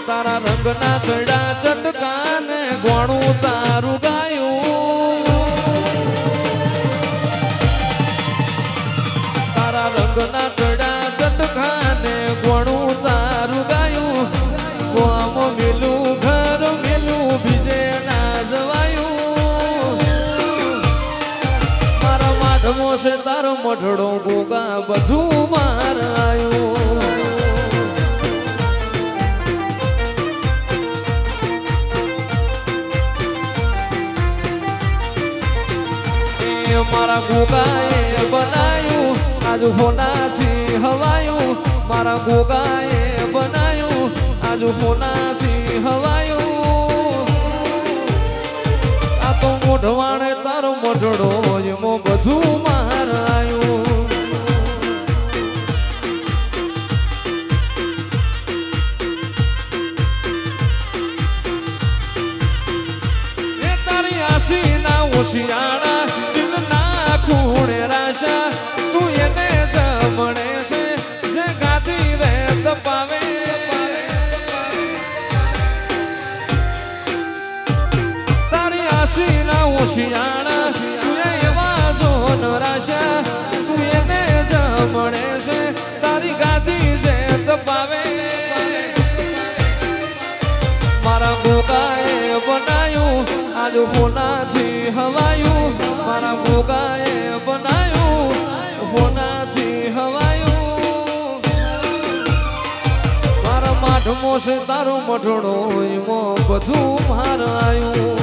તારા રંગના ચડા ચટકાને ગોણું તારું ગાયું તારા રંગના ચડા ચટકાને ગોણું તારું ગાયું કોમ મિલું ઘર મિલું બીજે ના જવાયું મારા માધમો છે તારો મઢડો ગોગા બધું મારાયું મારા ગોગાએ બનાયું આજ હોનાથી હવાયું મારા ગોગાએ બનાયું આજ હોનાથી હવાયું આ તો મોઢવાણે તારો મોઢડો એમાં બધું મારાયું એ તારી આશી ના હોશિયારા ખૂણે રાશા તું એને જમણે છે જે ગાતી રે તપાવે તારી આશી ના હોશિયાણા તું એવા જોન રાશા તું એને જમણે છે તારી ગાતી જે તપાવે મારા ગોગાએ બનાયું આજ હોનાથી હવાયું મારા ગોગાએ બનાયું હોનાથી હવાયું મારા માઠમો છે તારો મઠડો એમાં બધું મારાયું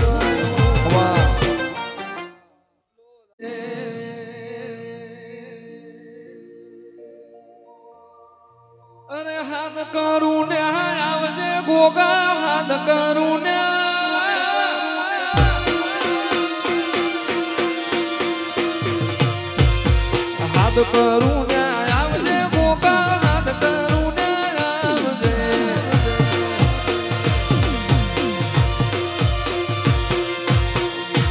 અરે હાથ કરું ને આવજે ગોગા હાથ કરું ને હાથ કરું ને આવજે ગોગા હાથ કરું ને આવજે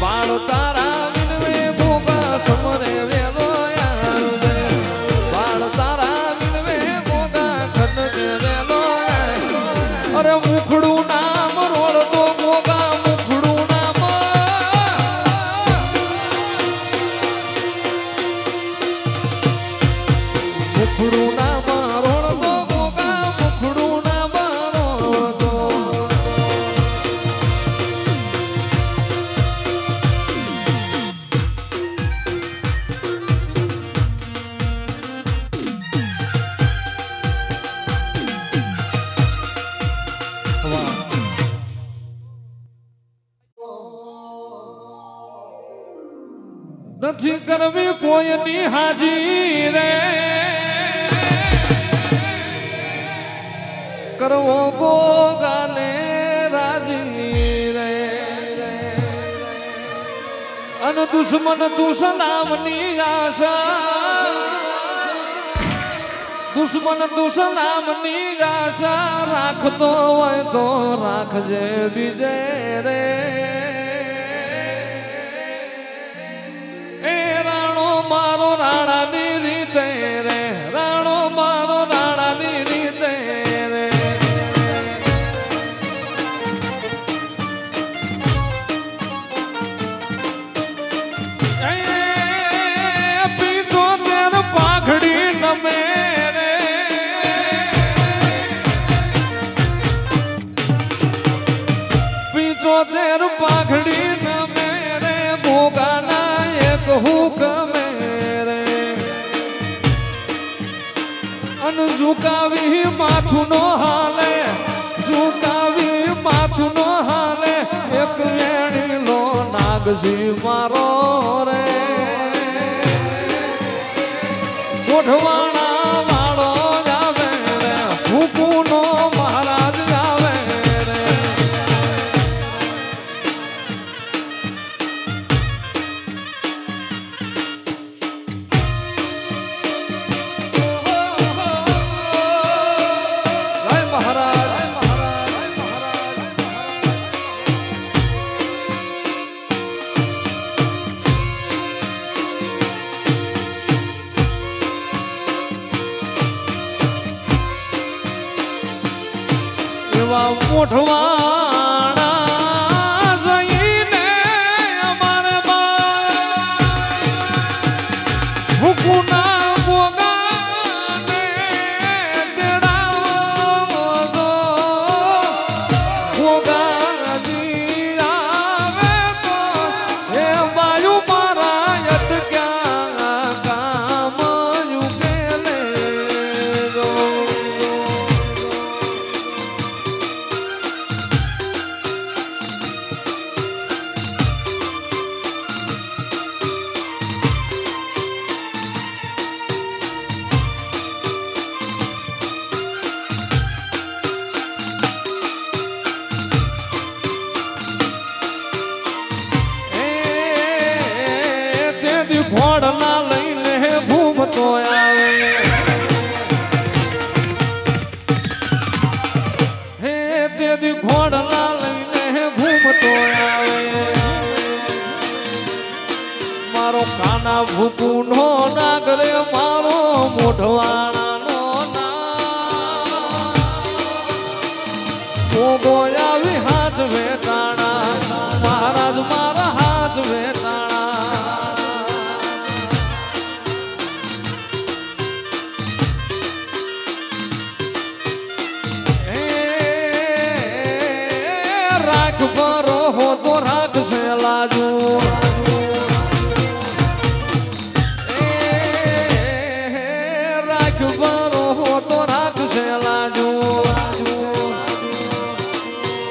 બાળ તારા વિનવે ગોગા સમરે વેલો આવજે બાળ તારા વિનવે ગોગા ખંડે વેલો અરે મુખડું નામ રોડતો ગોગા મુખડું નામ મુખડું નામ રોડતો ગોગા મુખડું નામ રોડતો નથી કરવી કોઈની હાજી રે કરવો ગોગાને રાજી રે અન દુશ્મન તું સલામની આશા દુશ્મન તું સલામની આશા રાખતો હોય તો રાખજે બીજે રે મારો રાણાની રીતે રે રાણો મારો રાણાની રીતે રે પીછો તેર પાઘડી નમે રે પીછો તેર પાઘડી નમે રે ભોગાના એક હુકમ ઝુકાવી માથું નો હાલે ઝુકાવી માથું નો હાલે એક વેણીલો નાગજી મારો રે ગોઠવાણા વાળો આવે રે ભૂકુનો મહારાજ આવે રે એવા મોઢવાણા જઈને અમારે હુકુના ગોગાને તેડાવો તો ગોગાજી આવે તો એ વાયુ મારા અટક્યા કામ યુકેલે રો ઘોડલા લઈને ભૂમતો આવે હે તેથી ઘોડલા લઈને ભૂમતો આવે મારો કાના ભૂકુનો નાગરે મારો મોઢવાણાનો ના આવી હાથ વેટાણા મહારાજ મારા હાથ વેટાણા બરો હો તો રાખશે લાજુ રાખ બરો હો તો રાખશે લાજુ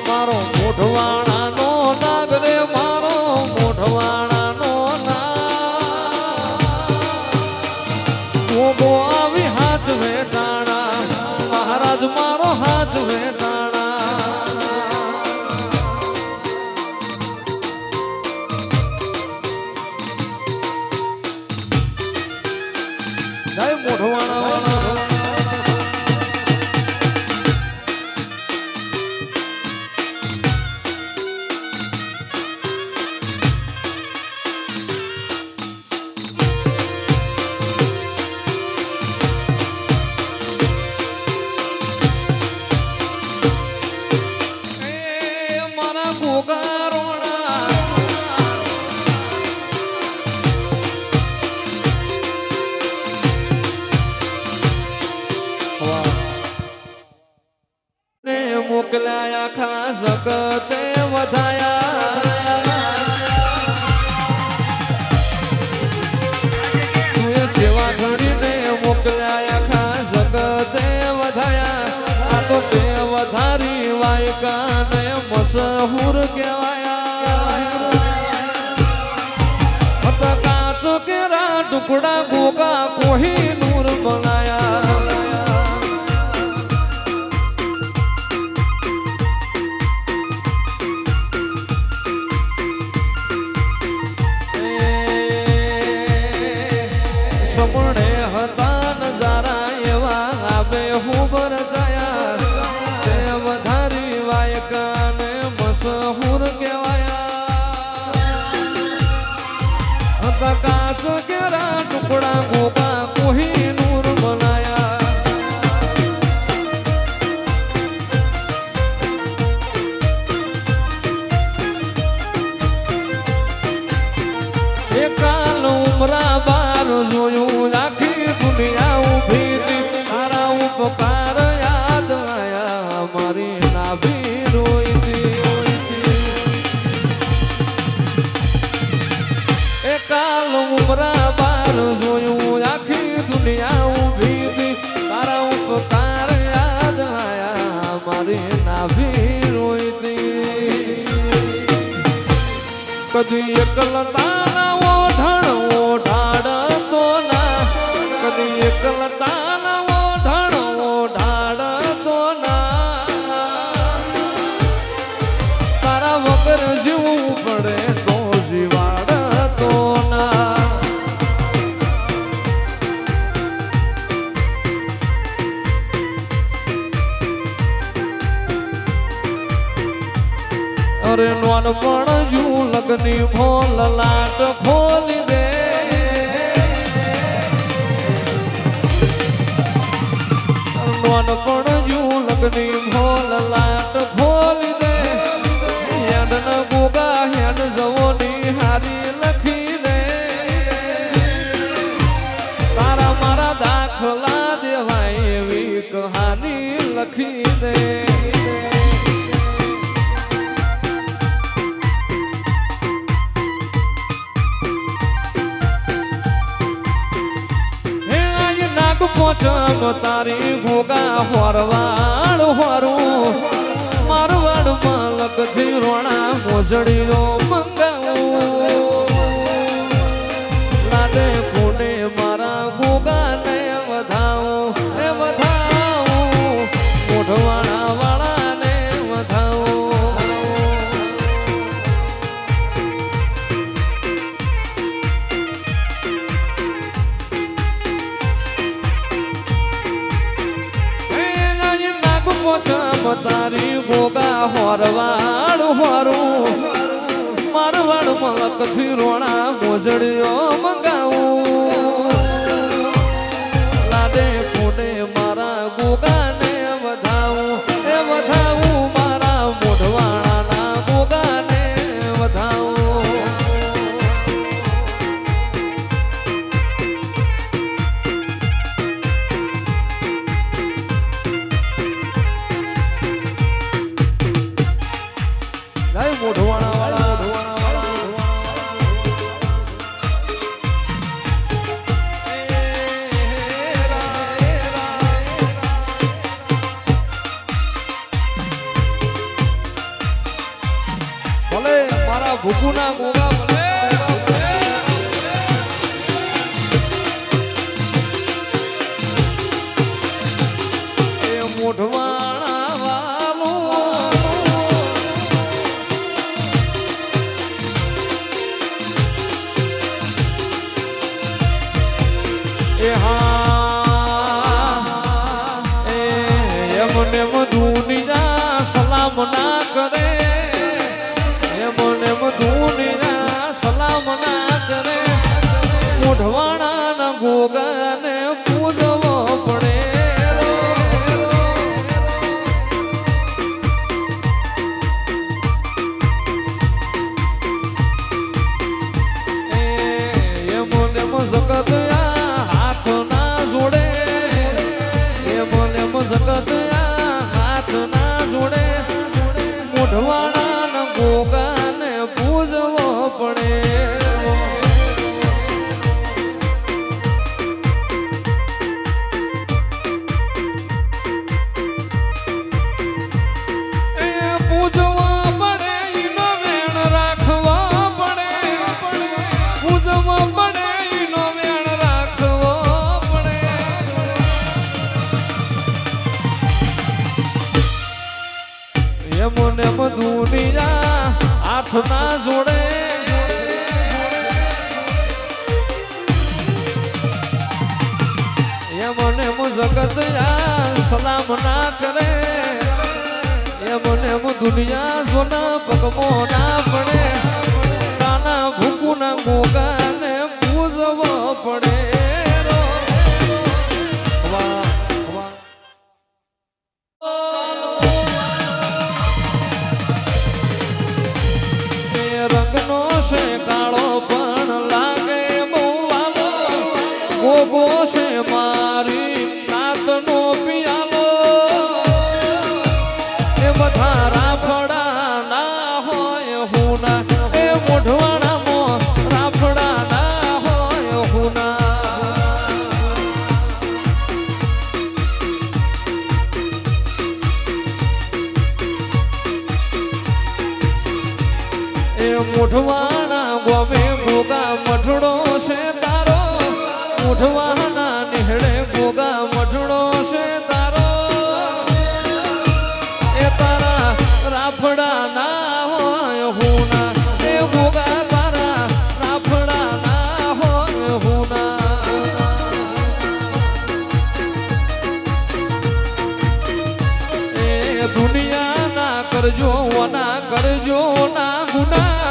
મારો મોઢવાણાનો નાગ રે મારો મોઢવાણાનો નાગો આવી હાથ વેટાણા મહારાજ મારો હાથ વેટાણા મોકલાયા ખાસ કતે વધાયા તું જેવા ઘડીને મોકલાયા ખાસ કતે વધાયા આ તો તે વધારી વાયકાને મશહૂર કહેવાયા કાચ કેરા ટુકડા ગોગા કોઈ નૂર બનાયા સપને હતા નજારા એવા આવે હુબર જાયા તે વધારી વાયકાને મશહૂર કહેવાયા હતા કાચ કેરા ટુકડા ગોગા કોઈ નૂર બનાયા એકાલ ઉમરા બાર જોયું આખી દુનિયા ઉભી હતી તારા ઉપકાર યાદ આયા મારી નાભી રોઈતી એકાલ ઉમરા બાર જોયું આખી દુનિયા ઉભી હતી તારા ઉપકાર યાદ આયા મારી નાભી રોઈતી કદી એકલતા એકલતા નવો ઢણવો ઢાળતો ના તારા વગર જીવવું પડે તો જીવાડતો ના અરે નોનપણ જુ લગની ભોલ લાટ ખોલી દે નોનપણ જુ લગની ભોલ લાટ ખોલી દે હેડ ન ગોગા હેડ જવોની હારી લખી દે તારા મારા દાખલા દેવાય એવી કહાની લખી દે પોચમ તારી ગોગા હોરવાડ હોરું મારવાડ મલક થી રોણા મોજડીઓ મંગાવું લાડે કોને મારા ગોગા ને વધાવું એ વધાવું મોઢવાળા વાળા ને વધાવું તારી ગોગા હોરવાડ હોરું મારવાડ મલક થી રોણા મોજડીઓ મંગાવું લાડે કોને મારા ગોગા ને વધાવું એ વધાવું મારા મોઢવાળાના ગોગા ને વધાવું મોઢવાળા વાળા ભલે મારા ભૂખુના ગોગા ભલે એ મોઢવાળા વાળો એમને દુનિયા સલામ ના કરે એમને દુનિયા સલામ ના કરે મોઢવાણા ના ગોગાને પૂજવો પડે એમને જગત હાથ ના જોડે એમને જગત હાથ ના જોડે મોઢવાણા ના ગોગાને પૂજવો પડે એમને દુનિયા હાથ ના જોડે એમને જગત સલામ ના કરે એમને દુનિયા જોના પગમો ના પડે નાના ભૂકુના ગોગાને પૂજવો પડે રંગનો છે કાળો પણ લાગે બહુ વાલો ગોગો છે મારી નાતનો પિયાલો એ બધા રાફડા ના હોય હુના એ મોઢવાણામાં રાફડા ના હોય હુના મોઢવાના ગોમે ગોગા મઠડો છે તારો મોઢવાના નિહળે ગોગા મઠડો છે તારો એ તારા રાફડા ના હોય હુના એ ગોગા તારા રાફડા ના હોય હુના એ દુનિયા ના કરજો ના ગુના